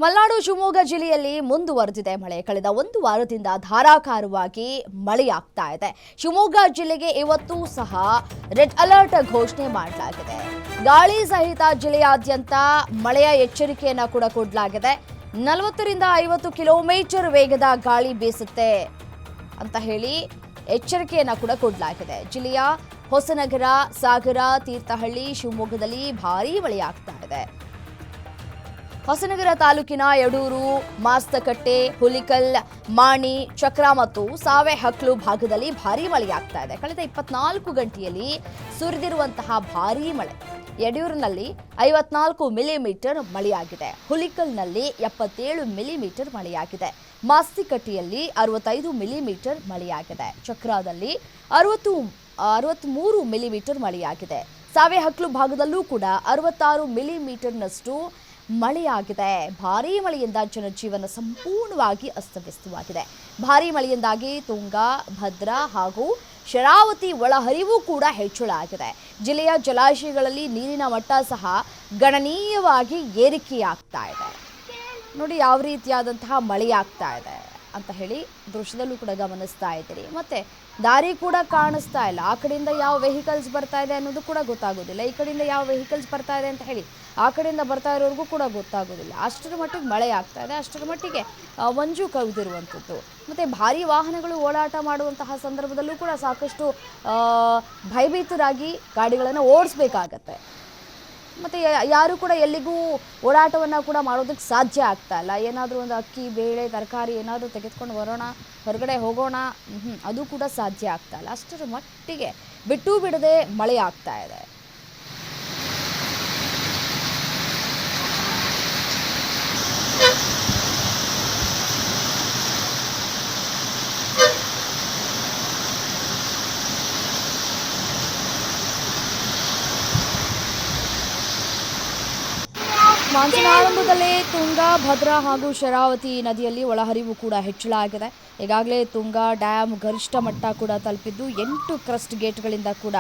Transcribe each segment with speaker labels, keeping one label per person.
Speaker 1: ಮಲೆನಾಡು ಶಿವಮೊಗ್ಗ ಜಿಲ್ಲೆಯಲ್ಲಿ ಮುಂದುವರೆದಿದೆ ಮಳೆ. ಕಳೆದ ಒಂದು ವಾರದಿಂದ ಧಾರಾಕಾರವಾಗಿ ಮಳೆಯಾಗ್ತಾ ಇದೆ. ಶಿವಮೊಗ್ಗ ಜಿಲ್ಲೆಗೆ ಇವತ್ತು ಸಹ ರೆಡ್ ಅಲರ್ಟ್ ಘೋಷಣೆ ಮಾಡಲಾಗಿದೆ. ಗಾಳಿ ಸಹಿತ ಜಿಲ್ಲೆಯಾದ್ಯಂತ ಮಳೆಯ ಎಚ್ಚರಿಕೆಯನ್ನ ಕೂಡ ಕೊಡಲಾಗಿದೆ. 40 ರಿಂದ 50 ಕಿಲೋಮೀಟರ್ ವೇಗದ ಗಾಳಿ ಬೀಸುತ್ತೆ ಅಂತ ಹೇಳಿ ಎಚ್ಚರಿಕೆಯನ್ನ ಕೂಡ ಕೊಡಲಾಗಿದೆ. ಜಿಲ್ಲೆಯ ಹೊಸನಗರ, ಸಾಗರ, ತೀರ್ಥಹಳ್ಳಿ, ಶಿವಮೊಗ್ಗದಲ್ಲಿ ಭಾರೀ ಮಳೆಯಾಗ್ತಾ ಇದೆ. ಹೊಸನಗರ ತಾಲೂಕಿನ ಯಡೂರು, ಮಾಸ್ತಕಟ್ಟೆ, ಹುಲಿಕಲ್, ಮಾಣಿ, ಚಕ್ರ ಮತ್ತು ಸಾವೆಹಕ್ಲು ಭಾಗದಲ್ಲಿ ಭಾರೀ ಮಳೆಯಾಗ್ತಾ ಇದೆ. ಕಳೆದ 24 ಗಂಟೆಯಲ್ಲಿ ಸುರಿದಿರುವಂತಹ ಭಾರೀ ಮಳೆ. ಯಡೂರಿನಲ್ಲಿ 54 ಮಿಲಿಮೀಟರ್ ಮಳೆಯಾಗಿದೆ. ಹುಲಿಕಲ್ನಲ್ಲಿ 77 ಮಿಲಿಮೀಟರ್ ಮಳೆಯಾಗಿದೆ. ಮಾಸ್ತಿಕಟ್ಟೆಯಲ್ಲಿ 65 ಮಿಲಿಮೀಟರ್ ಮಳೆಯಾಗಿದೆ. ಚಕ್ರದಲ್ಲಿ 63 ಮಿಲಿಮೀಟರ್ ಮಳೆಯಾಗಿದೆ. ಸಾವೆಹಕ್ಲು ಭಾಗದಲ್ಲೂ ಕೂಡ 66 ಮಿಲಿಮೀಟರ್ನಷ್ಟು ಮಳೆಯಾಗಿದೆ. ಭಾರೀ ಮಳೆಯಿಂದ ಜನಜೀವನ ಸಂಪೂರ್ಣವಾಗಿ ಅಸ್ತವ್ಯಸ್ತವಾಗಿದೆ. ಭಾರೀ ಮಳೆಯಿಂದಾಗಿ ತುಂಗಾ, ಭದ್ರಾ ಹಾಗೂ ಶರಾವತಿ ಒಳಹರಿವು ಕೂಡ ಹೆಚ್ಚಳ ಆಗಿದೆ. ಜಿಲ್ಲೆಯ ಜಲಾಶಯಗಳಲ್ಲಿ ನೀರಿನ ಮಟ್ಟ ಸಹ ಗಣನೀಯವಾಗಿ ಏರಿಕೆಯಾಗ್ತಾ ಇದೆ. ನೋಡಿ ಯಾವ ರೀತಿಯಾದಂತಹ ಮಳೆಯಾಗ್ತಾ ಇದೆ ಅಂತ ಹೇಳಿ ದೃಶ್ಯದಲ್ಲೂ ಕೂಡ ಗಮನಿಸ್ತಾ ಇದ್ದೀರಿ. ಮತ್ತೆ ದಾರಿ ಕೂಡ ಕಾಣಿಸ್ತಾ ಇಲ್ಲ. ಆ ಕಡೆಯಿಂದ ಯಾವ ವೆಹಿಕಲ್ಸ್ ಬರ್ತಾ ಇದೆ ಅನ್ನೋದು ಕೂಡ ಗೊತ್ತಾಗೋದಿಲ್ಲ. ಈ ಕಡೆಯಿಂದ ಯಾವ ವೆಹಿಕಲ್ಸ್ ಬರ್ತಾ ಇದೆ ಅಂತ ಹೇಳಿ ಆ ಕಡೆಯಿಂದ ಬರ್ತಾ ಇರೋರಿಗೂ ಕೂಡ ಗೊತ್ತಾಗೋದಿಲ್ಲ. ಅಷ್ಟರ ಮಟ್ಟಿಗೆ ಮಳೆ ಆಗ್ತಾ ಇದೆ. ಅಷ್ಟರ ಮಟ್ಟಿಗೆ ಮಂಜು ಕವಿದಿರುವಂಥದ್ದು. ಮತ್ತು ಭಾರೀ ವಾಹನಗಳು ಓಡಾಟ ಮಾಡುವಂತಹ ಸಂದರ್ಭದಲ್ಲೂ ಕೂಡ ಸಾಕಷ್ಟು ಭಯಭೀತರಾಗಿ ಗಾಡಿಗಳನ್ನು ಓಡಿಸ್ಬೇಕಾಗತ್ತೆ. ಮತ್ತು ಯಾರು ಕೂಡ ಎಲ್ಲಿಗೂ ಓಡಾಟವನ್ನು ಕೂಡ ಮಾಡೋದಕ್ಕೆ ಸಾಧ್ಯ ಆಗ್ತಾ ಇಲ್ಲ. ಏನಾದರೂ ಒಂದು ಅಕ್ಕಿ, ಬೇಳೆ, ತರಕಾರಿ ಏನಾದರೂ ತೆಗೆದುಕೊಂಡು ಬರೋಣ, ಹೊರಗಡೆ ಹೋಗೋಣ, ಅದು ಕೂಡ ಸಾಧ್ಯ ಆಗ್ತಾ ಇಲ್ಲ. ಅಷ್ಟರ ಮಟ್ಟಿಗೆ ಬಿಟ್ಟು ಬಿಡದೆ ಮಳೆ ಆಗ್ತಾ ಇದೆ. ಮಾನ್ಸೂನ್ ಆರಂಭದಲ್ಲೇ ತುಂಗಾ, ಭದ್ರಾ ಹಾಗೂ ಶರಾವತಿ ನದಿಯಲ್ಲಿ ಒಳಹರಿವು ಕೂಡ ಹೆಚ್ಚಳ ಆಗಿದೆ. ಈಗಾಗಲೇ ತುಂಗಾ ಡ್ಯಾಮ್ ಗರಿಷ್ಠ ಮಟ್ಟ ಕೂಡ ತಲುಪಿದ್ದು 8 ಕ್ರಸ್ಟ್ ಗೇಟ್ಗಳಿಂದ ಕೂಡ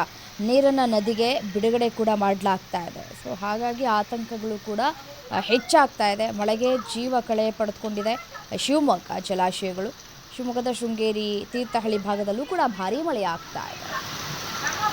Speaker 1: ನೀರನ್ನು ನದಿಗೆ ಬಿಡುಗಡೆ ಕೂಡ ಮಾಡಲಾಗ್ತಾ ಇದೆ. ಸೊ ಹಾಗಾಗಿ ಆತಂಕಗಳು ಕೂಡ ಹೆಚ್ಚಾಗ್ತಾ ಇದೆ. ಮಳೆಗೆ ಜೀವ ಕಳೆ ಪಡೆದುಕೊಂಡಿದೆ ಶಿವಮೊಗ್ಗ ಜಲಾಶಯಗಳು. ಶಿವಮೊಗ್ಗದ ಶೃಂಗೇರಿ, ತೀರ್ಥಹಳ್ಳಿ ಭಾಗದಲ್ಲೂ ಕೂಡ ಭಾರೀ ಮಳೆ ಆಗ್ತಾ ಇದೆ.